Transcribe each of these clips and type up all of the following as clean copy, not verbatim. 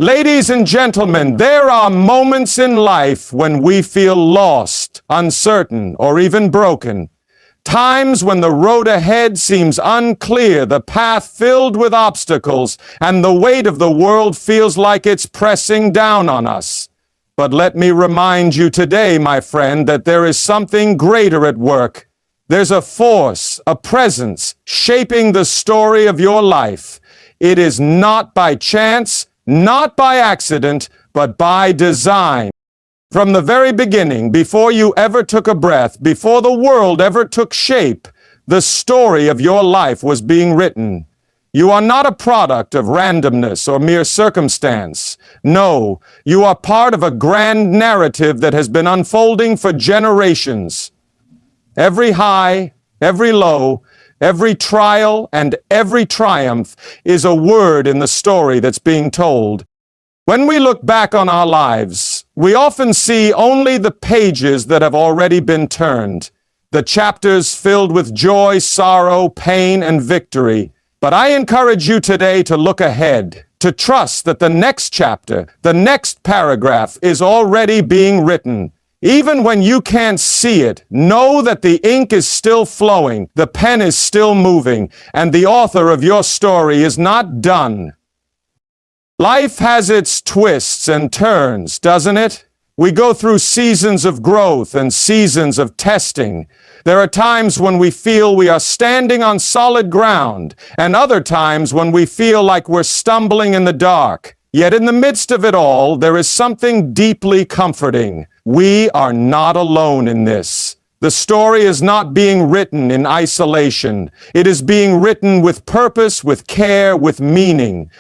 Ladies and gentlemen, there are moments in life when we feel lost, uncertain, or even broken. Times when the road ahead seems unclear, the path filled with obstacles, and the weight of the world feels like it's pressing down on us. But let me remind you today, my friend, that there is something greater at work. There's a force, a presence, shaping the story of your life. It is not by chance, not by accident, but by design. From the very beginning, before you ever took a breath, before the world ever took shape, the story of your life was being written. You are not a product of randomness or mere circumstance. No, you are part of a grand narrative that has been unfolding for generations. Every high, every low, every trial, and every triumph is a word in the story that's being told. When we look back on our lives, we often see only the pages that have already been turned, the chapters filled with joy, sorrow, pain, and victory. But I encourage you today to look ahead, to trust that the next chapter, the next paragraph is already being written. Even when you can't see it, know that the ink is still flowing, the pen is still moving, and the author of your story is not done. Life has its twists and turns, doesn't it? We go through seasons of growth and seasons of testing. There are times when we feel we are standing on solid ground, and other times when we feel like we're stumbling in the dark. Yet in the midst of it all, there is something deeply comforting. We are not alone in this. The story is not being written in isolation. It is being written with purpose, with care, with meaning.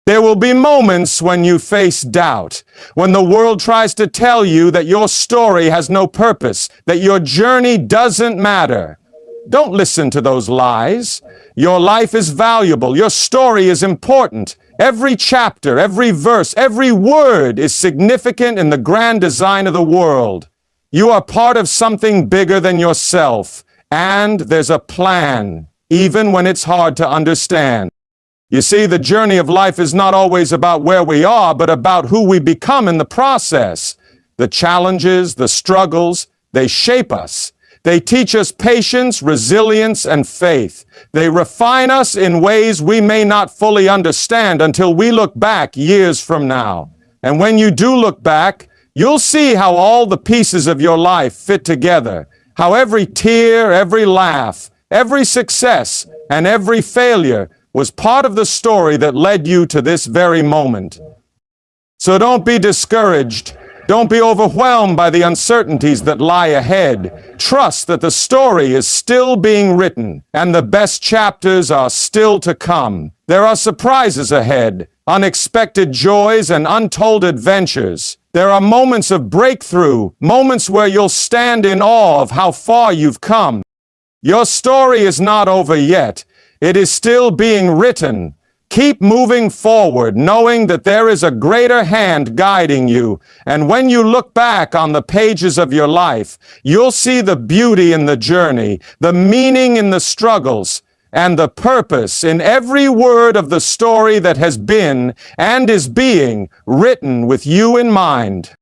There will be moments when you face doubt, when the world tries to tell you that your story has no purpose, that your journey doesn't matter. Don't listen to those lies. Your life is valuable. Your story is important. Every chapter, every verse, every word is significant in the grand design of the world. You are part of something bigger than yourself, and there's a plan, even when it's hard to understand. You see, the journey of life is not always about where we are, but about who we become in the process. The challenges, the struggles, they shape us. They teach us patience, resilience, and faith. They refine us in ways we may not fully understand until we look back years from now. And when you do look back, you'll see how all the pieces of your life fit together, how every tear, every laugh, every success, and every failure was part of the story that led you to this very moment. So don't be discouraged. Don't be overwhelmed by the uncertainties that lie ahead. Trust that the story is still being written, and the best chapters are still to come. There are surprises ahead, unexpected joys and untold adventures. There are moments of breakthrough, moments where you'll stand in awe of how far you've come. Your story is not over yet. It is still being written. Keep moving forward, knowing that there is a greater hand guiding you. And when you look back on the pages of your life, you'll see the beauty in the journey, the meaning in the struggles, and the purpose in every word of the story that has been and is being written with you in mind.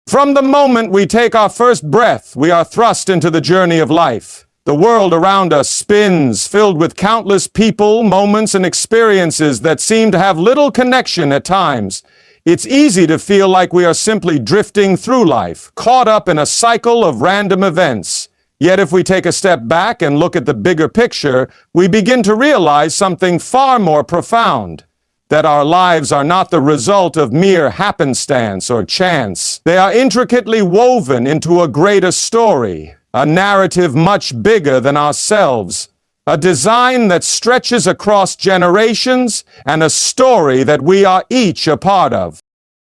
From the moment we take our first breath, we are thrust into the journey of life. The world around us spins, filled with countless people, moments, and experiences that seem to have little connection at times. It's easy to feel like we are simply drifting through life, caught up in a cycle of random events. Yet if we take a step back and look at the bigger picture, we begin to realize something far more profound. That our lives are not the result of mere happenstance or chance. They are intricately woven into a greater story. A narrative much bigger than ourselves, a design that stretches across generations, and a story that we are each a part of.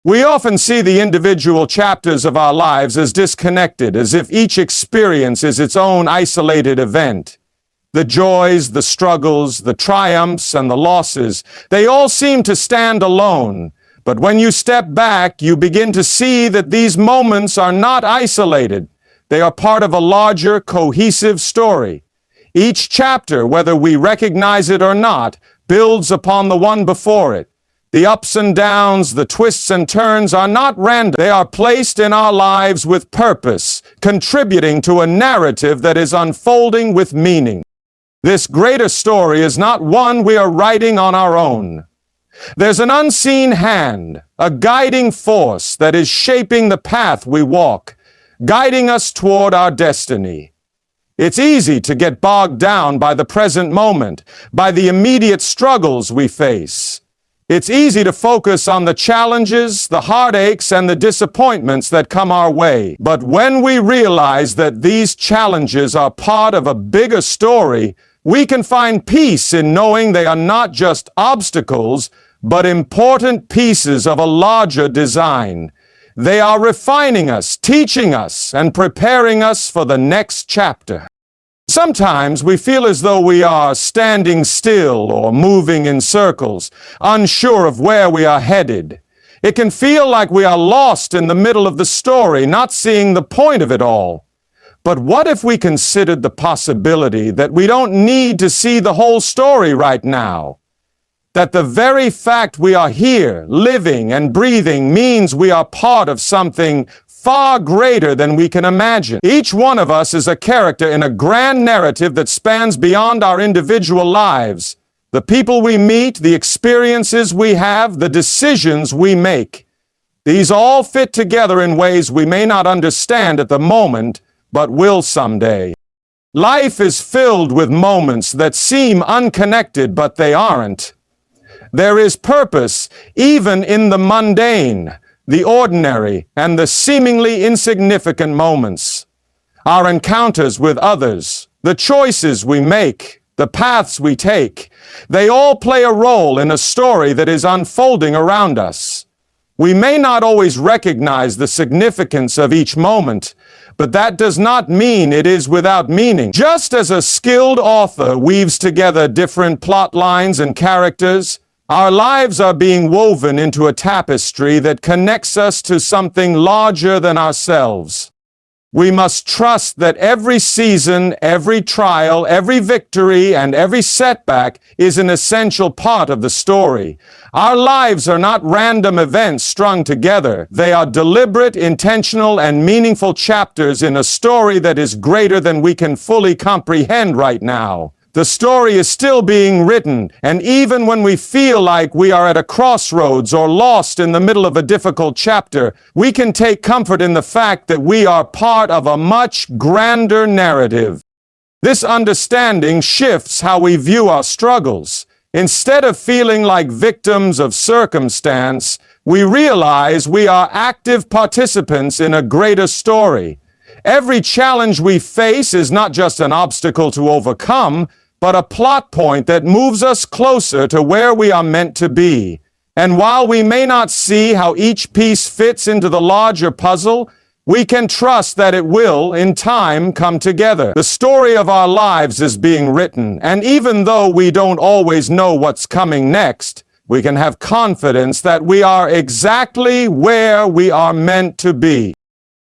We often see the individual chapters of our lives as disconnected, as if each experience is its own isolated event. The joys, the struggles, the triumphs, and the losses, they all seem to stand alone. But when you step back, you begin to see that these moments are not isolated. They are part of a larger, cohesive story. Each chapter, whether we recognize it or not, builds upon the one before it. The ups and downs, the twists and turns are not random. They are placed in our lives with purpose, contributing to a narrative that is unfolding with meaning. This greater story is not one we are writing on our own. There's an unseen hand, a guiding force that is shaping the path we walk, guiding us toward our destiny. It's easy to get bogged down by the present moment, by the immediate struggles we face. It's easy to focus on the challenges, the heartaches, and the disappointments that come our way. But when we realize that these challenges are part of a bigger story, we can find peace in knowing they are not just obstacles, but important pieces of a larger design. They are refining us, teaching us, and preparing us for the next chapter. Sometimes we feel as though we are standing still or moving in circles, unsure of where we are headed. It can feel like we are lost in the middle of the story, not seeing the point of it all. But what if we considered the possibility that we don't need to see the whole story right now? That the very fact we are here, living and breathing, means we are part of something far greater than we can imagine. Each one of us is a character in a grand narrative that spans beyond our individual lives. The people we meet, the experiences we have, the decisions we make. These all fit together in ways we may not understand at the moment, but will someday. Life is filled with moments that seem unconnected, but they aren't. There is purpose even in the mundane, the ordinary, and the seemingly insignificant moments. Our encounters with others, the choices we make, the paths we take, they all play a role in a story that is unfolding around us. We may not always recognize the significance of each moment, but that does not mean it is without meaning. Just as a skilled author weaves together different plot lines and characters, our lives are being woven into a tapestry that connects us to something larger than ourselves. We must trust that every season, every trial, every victory, and every setback is an essential part of the story. Our lives are not random events strung together. They are deliberate, intentional, and meaningful chapters in a story that is greater than we can fully comprehend right now. The story is still being written, and even when we feel like we are at a crossroads or lost in the middle of a difficult chapter, we can take comfort in the fact that we are part of a much grander narrative. This understanding shifts how we view our struggles. Instead of feeling like victims of circumstance, we realize we are active participants in a greater story. Every challenge we face is not just an obstacle to overcome, but a plot point that moves us closer to where we are meant to be. And while we may not see how each piece fits into the larger puzzle, we can trust that it will, in time, come together. The story of our lives is being written, and even though we don't always know what's coming next, we can have confidence that we are exactly where we are meant to be.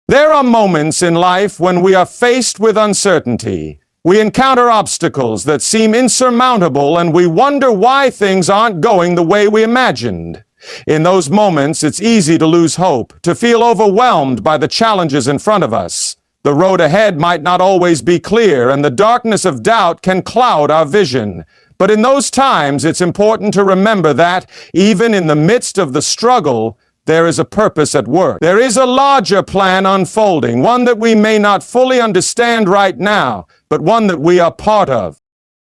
There are moments in life when we are faced with uncertainty. We encounter obstacles that seem insurmountable, and we wonder why things aren't going the way we imagined. In those moments, it's easy to lose hope, to feel overwhelmed by the challenges in front of us. The road ahead might not always be clear, and the darkness of doubt can cloud our vision. But in those times, it's important to remember that, even in the midst of the struggle, there is a purpose at work. There is a larger plan unfolding, one that we may not fully understand right now, but one that we are part of.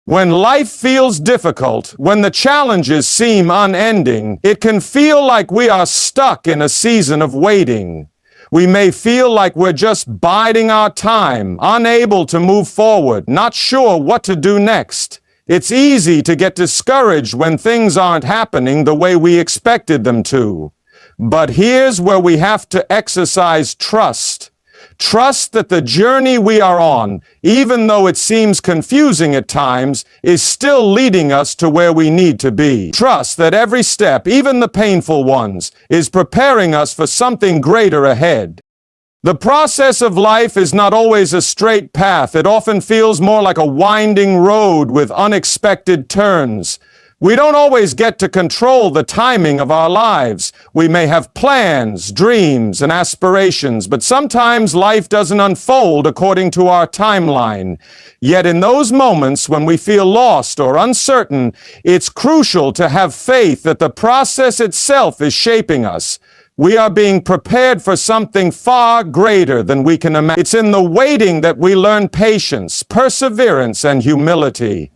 When life feels difficult, when the challenges seem unending, it can feel like we are stuck in a season of waiting. We may feel like we're just biding our time, unable to move forward, not sure what to do next. It's easy to get discouraged when things aren't happening the way we expected them to. But here's where we have to exercise trust. Trust that the journey we are on, even though it seems confusing at times, is still leading us to where we need to be. Trust that every step, even the painful ones, is preparing us for something greater ahead. The process of life is not always a straight path. It often feels more like a winding road with unexpected turns. We don't always get to control the timing of our lives. We may have plans, dreams, and aspirations, but sometimes life doesn't unfold according to our timeline. Yet in those moments when we feel lost or uncertain, it's crucial to have faith that the process itself is shaping us. We are being prepared for something far greater than we can imagine. It's in the waiting that we learn patience, perseverance, and humility.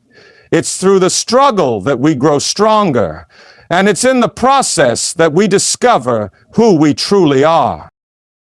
It's through the struggle that we grow stronger, and it's in the process that we discover who we truly are.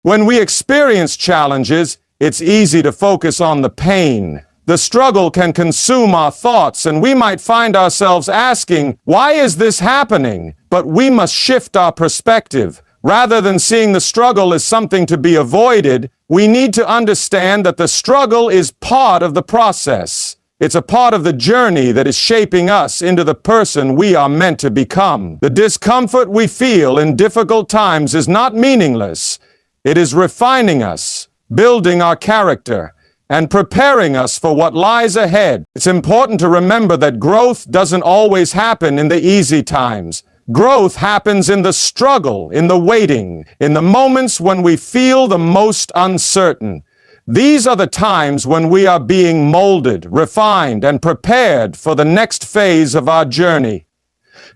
When we experience challenges, it's easy to focus on the pain. The struggle can consume our thoughts, and we might find ourselves asking, "Why is this happening?" But we must shift our perspective. Rather than seeing the struggle as something to be avoided, we need to understand that the struggle is part of the process. It's a part of the journey that is shaping us into the person we are meant to become. The discomfort we feel in difficult times is not meaningless. It is refining us, building our character, and preparing us for what lies ahead. It's important to remember that growth doesn't always happen in the easy times. Growth happens in the struggle, in the waiting, in the moments when we feel the most uncertain. These are the times when we are being molded, refined, and prepared for the next phase of our journey.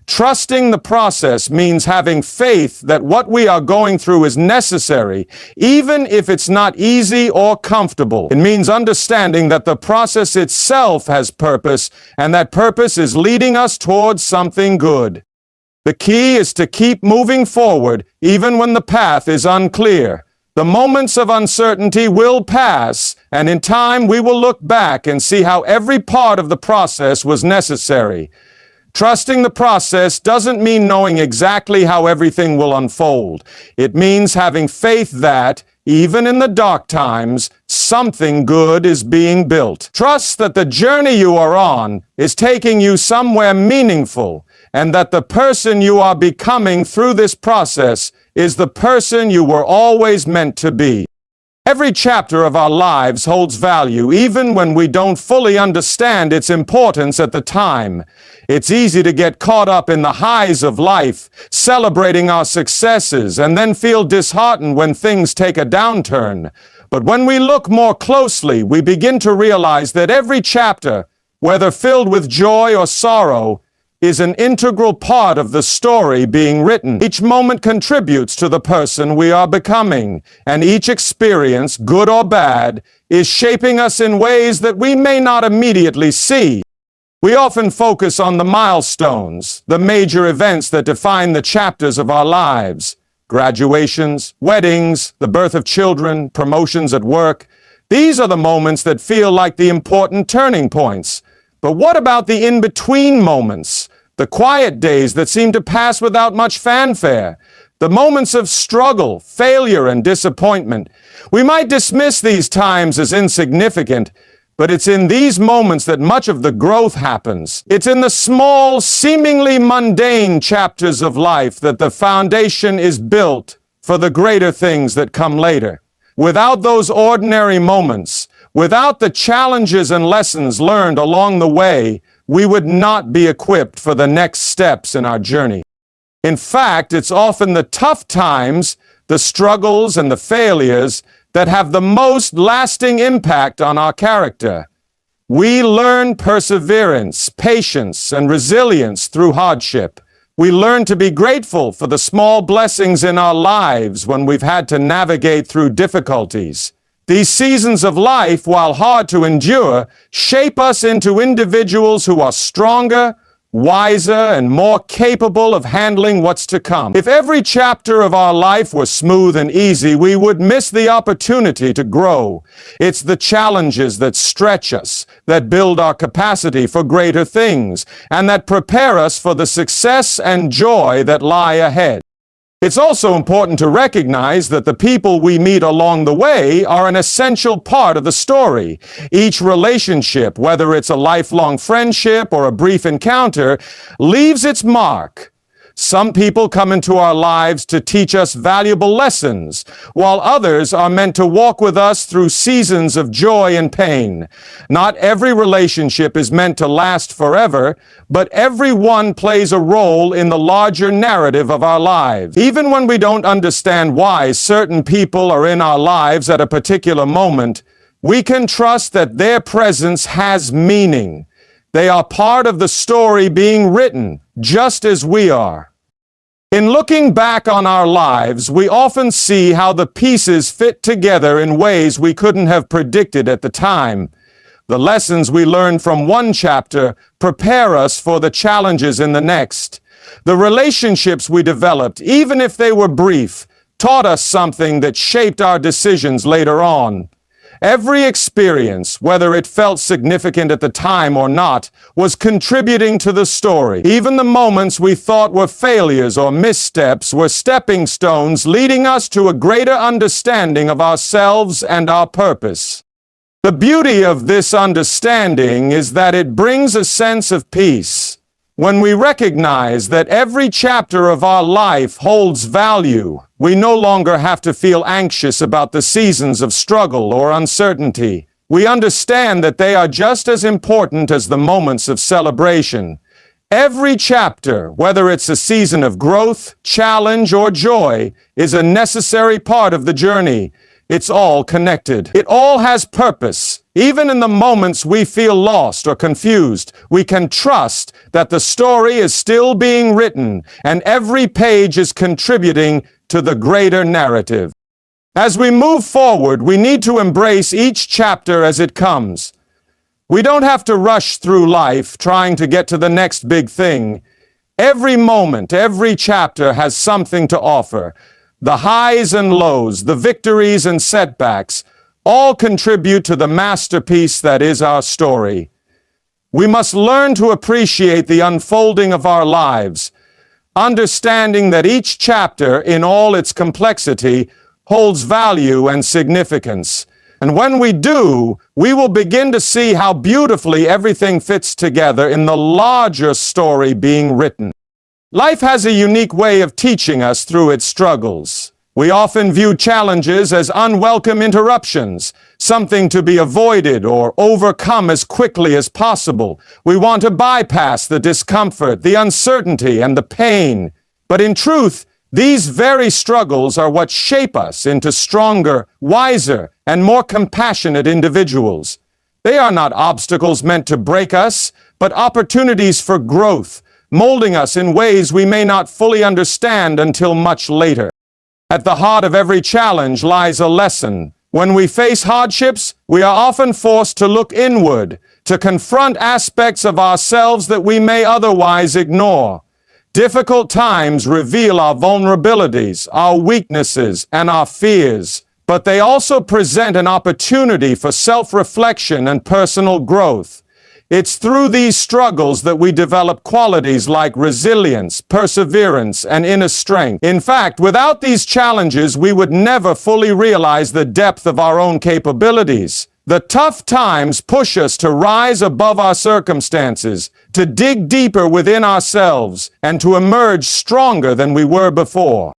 Trusting the process means having faith that what we are going through is necessary, even if it's not easy or comfortable. It means understanding that the process itself has purpose, and that purpose is leading us towards something good. The key is to keep moving forward, even when the path is unclear. The moments of uncertainty will pass, and in time we will look back and see how every part of the process was necessary. Trusting the process doesn't mean knowing exactly how everything will unfold. It means having faith that, even in the dark times, something good is being built. Trust that the journey you are on is taking you somewhere meaningful, and that the person you are becoming through this process is the person you were always meant to be. Every chapter of our lives holds value, even when we don't fully understand its importance at the time. It's easy to get caught up in the highs of life, celebrating our successes, and then feel disheartened when things take a downturn. But when we look more closely, we begin to realize that every chapter, whether filled with joy or sorrow, is an integral part of the story being written. Each moment contributes to the person we are becoming, and each experience, good or bad, is shaping us in ways that we may not immediately see. We often focus on the milestones, the major events that define the chapters of our lives. Graduations, weddings, the birth of children, promotions at work. These are the moments that feel like the important turning points. But what about the in-between moments? The quiet days that seem to pass without much fanfare? The moments of struggle, failure, and disappointment? We might dismiss these times as insignificant, but it's in these moments that much of the growth happens. It's in the small, seemingly mundane chapters of life that the foundation is built for the greater things that come later. Without those ordinary moments, without the challenges and lessons learned along the way, we would not be equipped for the next steps in our journey. In fact, it's often the tough times, the struggles and the failures that have the most lasting impact on our character. We learn perseverance, patience, and resilience through hardship. We learn to be grateful for the small blessings in our lives when we've had to navigate through difficulties. These seasons of life, while hard to endure, shape us into individuals who are stronger, wiser, and more capable of handling what's to come. If every chapter of our life was smooth and easy, we would miss the opportunity to grow. It's the challenges that stretch us, that build our capacity for greater things, and that prepare us for the success and joy that lie ahead. It's also important to recognize that the people we meet along the way are an essential part of the story. Each relationship, whether it's a lifelong friendship or a brief encounter, leaves its mark. Some people come into our lives to teach us valuable lessons, while others are meant to walk with us through seasons of joy and pain. Not every relationship is meant to last forever, but every one plays a role in the larger narrative of our lives. Even when we don't understand why certain people are in our lives at a particular moment, we can trust that their presence has meaning. They are part of the story being written, just as we are. In looking back on our lives, we often see how the pieces fit together in ways we couldn't have predicted at the time. The lessons we learn from one chapter prepare us for the challenges in the next. The relationships we developed, even if they were brief, taught us something that shaped our decisions later on. Every experience, whether it felt significant at the time or not, was contributing to the story. Even the moments we thought were failures or missteps were stepping stones leading us to a greater understanding of ourselves and our purpose. The beauty of this understanding is that it brings a sense of peace. When we recognize that every chapter of our life holds value, we no longer have to feel anxious about the seasons of struggle or uncertainty. We understand that they are just as important as the moments of celebration. Every chapter, whether it's a season of growth, challenge, or joy, is a necessary part of the journey. It's all connected. It all has purpose. Even in the moments we feel lost or confused, we can trust that the story is still being written and every page is contributing to the greater narrative. As we move forward, we need to embrace each chapter as it comes. We don't have to rush through life trying to get to the next big thing. Every moment, every chapter has something to offer. The highs and lows, the victories and setbacks, all contribute to the masterpiece that is our story. We must learn to appreciate the unfolding of our lives, understanding that each chapter, in all its complexity, holds value and significance. And when we do, we will begin to see how beautifully everything fits together in the larger story being written. Life has a unique way of teaching us through its struggles. We often view challenges as unwelcome interruptions, something to be avoided or overcome as quickly as possible. We want to bypass the discomfort, the uncertainty, and the pain. But in truth, these very struggles are what shape us into stronger, wiser, and more compassionate individuals. They are not obstacles meant to break us, but opportunities for growth, molding us in ways we may not fully understand until much later. At the heart of every challenge lies a lesson. When we face hardships, we are often forced to look inward, to confront aspects of ourselves that we may otherwise ignore. Difficult times reveal our vulnerabilities, our weaknesses, and our fears, but they also present an opportunity for self-reflection and personal growth. It's through these struggles that we develop qualities like resilience, perseverance, and inner strength. In fact, without these challenges, we would never fully realize the depth of our own capabilities. The tough times push us to rise above our circumstances, to dig deeper within ourselves, and to emerge stronger than we were before.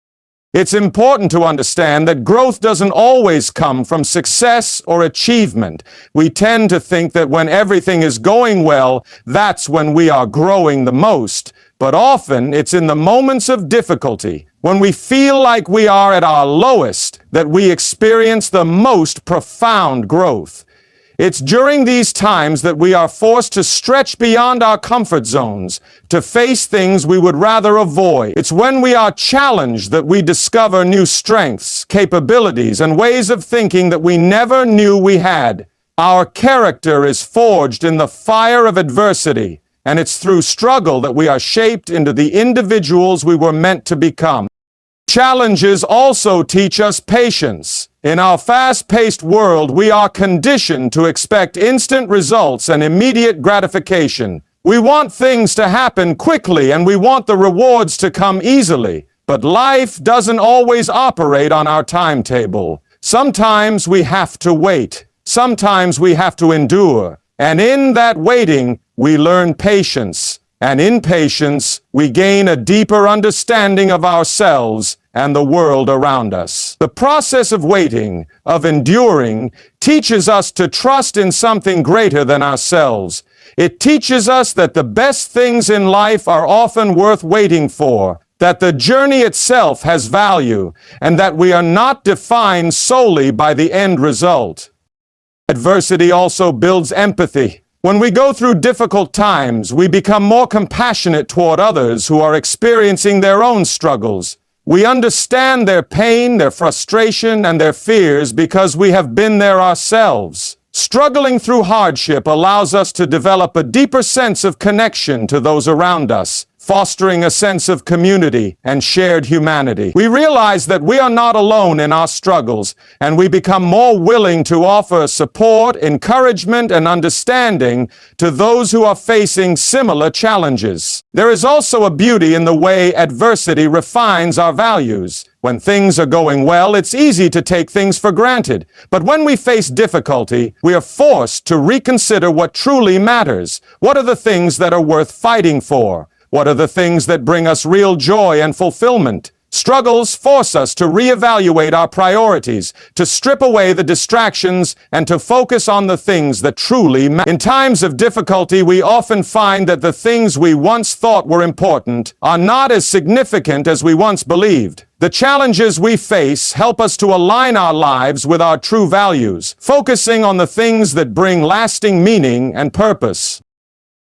It's important to understand that growth doesn't always come from success or achievement. We tend to think that when everything is going well, that's when we are growing the most. But often it's in the moments of difficulty, when we feel like we are at our lowest, that we experience the most profound growth. It's during these times that we are forced to stretch beyond our comfort zones, to face things we would rather avoid. It's when we are challenged that we discover new strengths, capabilities, and ways of thinking that we never knew we had. Our character is forged in the fire of adversity, and it's through struggle that we are shaped into the individuals we were meant to become. Challenges also teach us patience. In our fast-paced world, we are conditioned to expect instant results and immediate gratification. We want things to happen quickly and we want the rewards to come easily. But life doesn't always operate on our timetable. Sometimes we have to wait. Sometimes we have to endure. And in that waiting, we learn patience. And in patience, we gain a deeper understanding of ourselves and the world around us. The process of waiting, of enduring, teaches us to trust in something greater than ourselves. It teaches us that the best things in life are often worth waiting for, that the journey itself has value, and that we are not defined solely by the end result. Adversity also builds empathy. When we go through difficult times, we become more compassionate toward others who are experiencing their own struggles. We understand their pain, their frustration, and their fears because we have been there ourselves. Struggling through hardship allows us to develop a deeper sense of connection to those around us, fostering a sense of community and shared humanity. We realize that we are not alone in our struggles, and we become more willing to offer support, encouragement, and understanding to those who are facing similar challenges. There is also a beauty in the way adversity refines our values. When things are going well, it's easy to take things for granted. But when we face difficulty, we are forced to reconsider what truly matters. What are the things that are worth fighting for? What are the things that bring us real joy and fulfillment? Struggles force us to reevaluate our priorities, to strip away the distractions, and to focus on the things that truly matter. In times of difficulty, we often find that the things we once thought were important are not as significant as we once believed. The challenges we face help us to align our lives with our true values, focusing on the things that bring lasting meaning and purpose.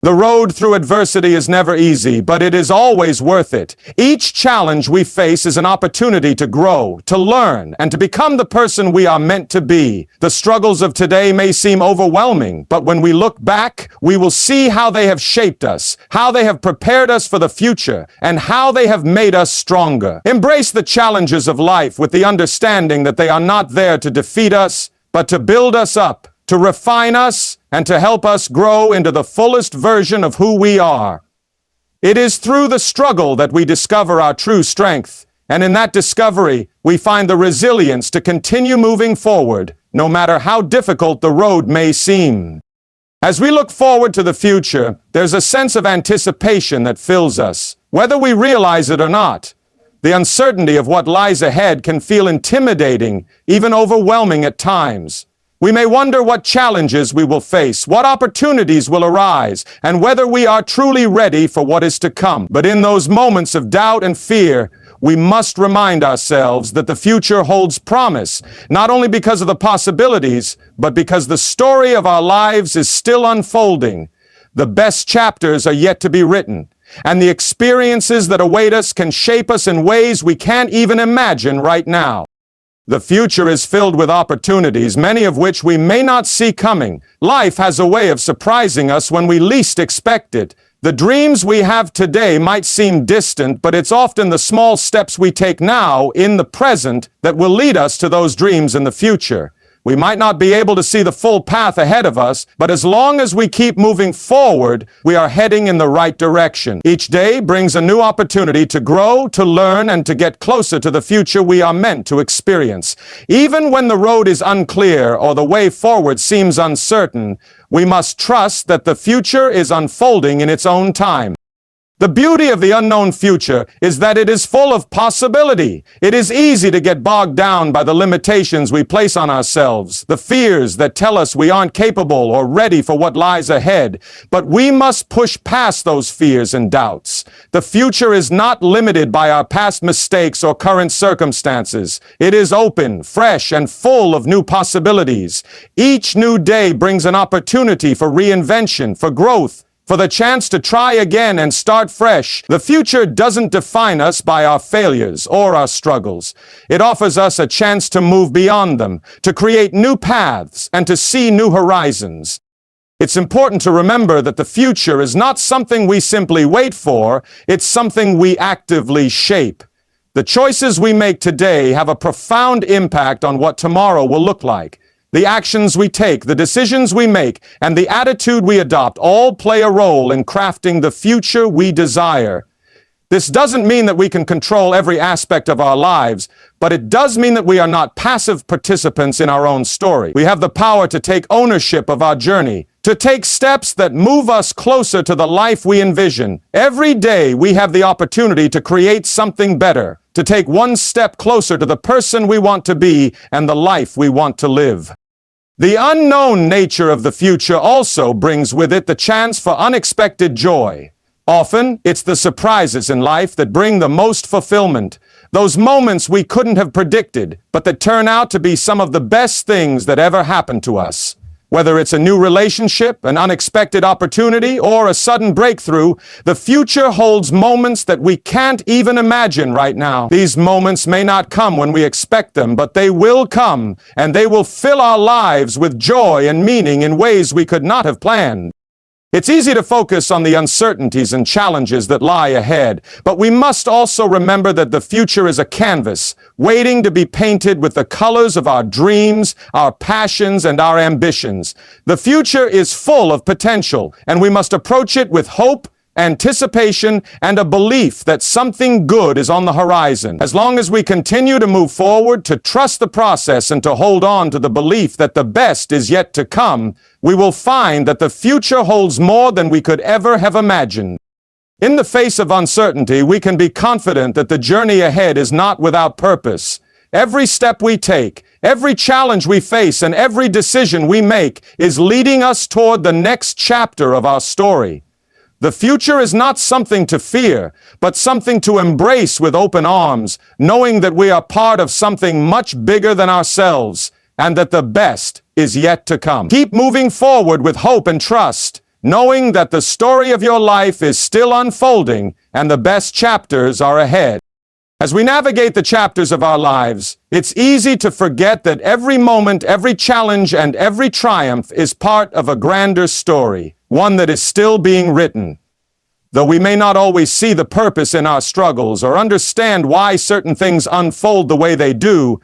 The road through adversity is never easy, but it is always worth it. Each challenge we face is an opportunity to grow, to learn, and to become the person we are meant to be. The struggles of today may seem overwhelming, but when we look back, we will see how they have shaped us, how they have prepared us for the future, and how they have made us stronger. Embrace the challenges of life with the understanding that they are not there to defeat us, but to build us up, to refine us, and to help us grow into the fullest version of who we are. It is through the struggle that we discover our true strength, and in that discovery, we find the resilience to continue moving forward, no matter how difficult the road may seem. As we look forward to the future, there's a sense of anticipation that fills us, whether we realize it or not. The uncertainty of what lies ahead can feel intimidating, even overwhelming at times. We may wonder what challenges we will face, what opportunities will arise, and whether we are truly ready for what is to come. But in those moments of doubt and fear, we must remind ourselves that the future holds promise, not only because of the possibilities, but because the story of our lives is still unfolding. The best chapters are yet to be written, and the experiences that await us can shape us in ways we can't even imagine right now. The future is filled with opportunities, many of which we may not see coming. Life has a way of surprising us when we least expect it. The dreams we have today might seem distant, but it's often the small steps we take now in the present that will lead us to those dreams in the future. We might not be able to see the full path ahead of us, but as long as we keep moving forward, we are heading in the right direction. Each day brings a new opportunity to grow, to learn, and to get closer to the future we are meant to experience. Even when the road is unclear or the way forward seems uncertain, we must trust that the future is unfolding in its own time. The beauty of the unknown future is that it is full of possibility. It is easy to get bogged down by the limitations we place on ourselves, the fears that tell us we aren't capable or ready for what lies ahead. But we must push past those fears and doubts. The future is not limited by our past mistakes or current circumstances. It is open, fresh, and full of new possibilities. Each new day brings an opportunity for reinvention, for growth, for the chance to try again and start fresh. The future doesn't define us by our failures or our struggles. It offers us a chance to move beyond them, to create new paths, and to see new horizons. It's important to remember that the future is not something we simply wait for, it's something we actively shape. The choices we make today have a profound impact on what tomorrow will look like. The actions we take, the decisions we make, and the attitude we adopt all play a role in crafting the future we desire. This doesn't mean that we can control every aspect of our lives, but it does mean that we are not passive participants in our own story. We have the power to take ownership of our journey, to take steps that move us closer to the life we envision. Every day we have the opportunity to create something better, to take one step closer to the person we want to be and the life we want to live. The unknown nature of the future also brings with it the chance for unexpected joy. Often, it's the surprises in life that bring the most fulfillment, those moments we couldn't have predicted, but that turn out to be some of the best things that ever happened to us. Whether it's a new relationship, an unexpected opportunity, or a sudden breakthrough, the future holds moments that we can't even imagine right now. These moments may not come when we expect them, but they will come, and they will fill our lives with joy and meaning in ways we could not have planned. It's easy to focus on the uncertainties and challenges that lie ahead, but we must also remember that the future is a canvas, waiting to be painted with the colors of our dreams, our passions, and our ambitions. The future is full of potential, and we must approach it with hope, anticipation, and a belief that something good is on the horizon. As long as we continue to move forward, to trust the process, and to hold on to the belief that the best is yet to come, we will find that the future holds more than we could ever have imagined. In the face of uncertainty, we can be confident that the journey ahead is not without purpose. Every step we take, every challenge we face, and every decision we make is leading us toward the next chapter of our story. The future is not something to fear, but something to embrace with open arms, knowing that we are part of something much bigger than ourselves, and that the best is yet to come. Keep moving forward with hope and trust, knowing that the story of your life is still unfolding and the best chapters are ahead. As we navigate the chapters of our lives, it's easy to forget that every moment, every challenge, and every triumph is part of a grander story, one that is still being written. Though we may not always see the purpose in our struggles or understand why certain things unfold the way they do,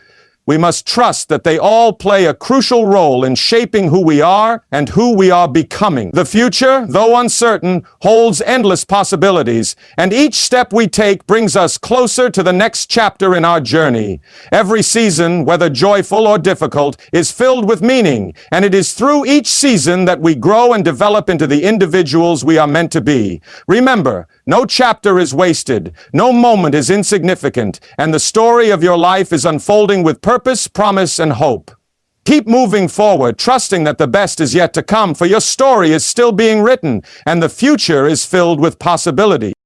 we must trust that they all play a crucial role in shaping who we are and who we are becoming. The future, though uncertain, holds endless possibilities, and each step we take brings us closer to the next chapter in our journey. Every season, whether joyful or difficult, is filled with meaning, and it is through each season that we grow and develop into the individuals we are meant to be. Remember, no chapter is wasted, no moment is insignificant, and the story of your life is unfolding with purpose, promise, and hope. Keep moving forward, trusting that the best is yet to come, for your story is still being written, and the future is filled with possibility.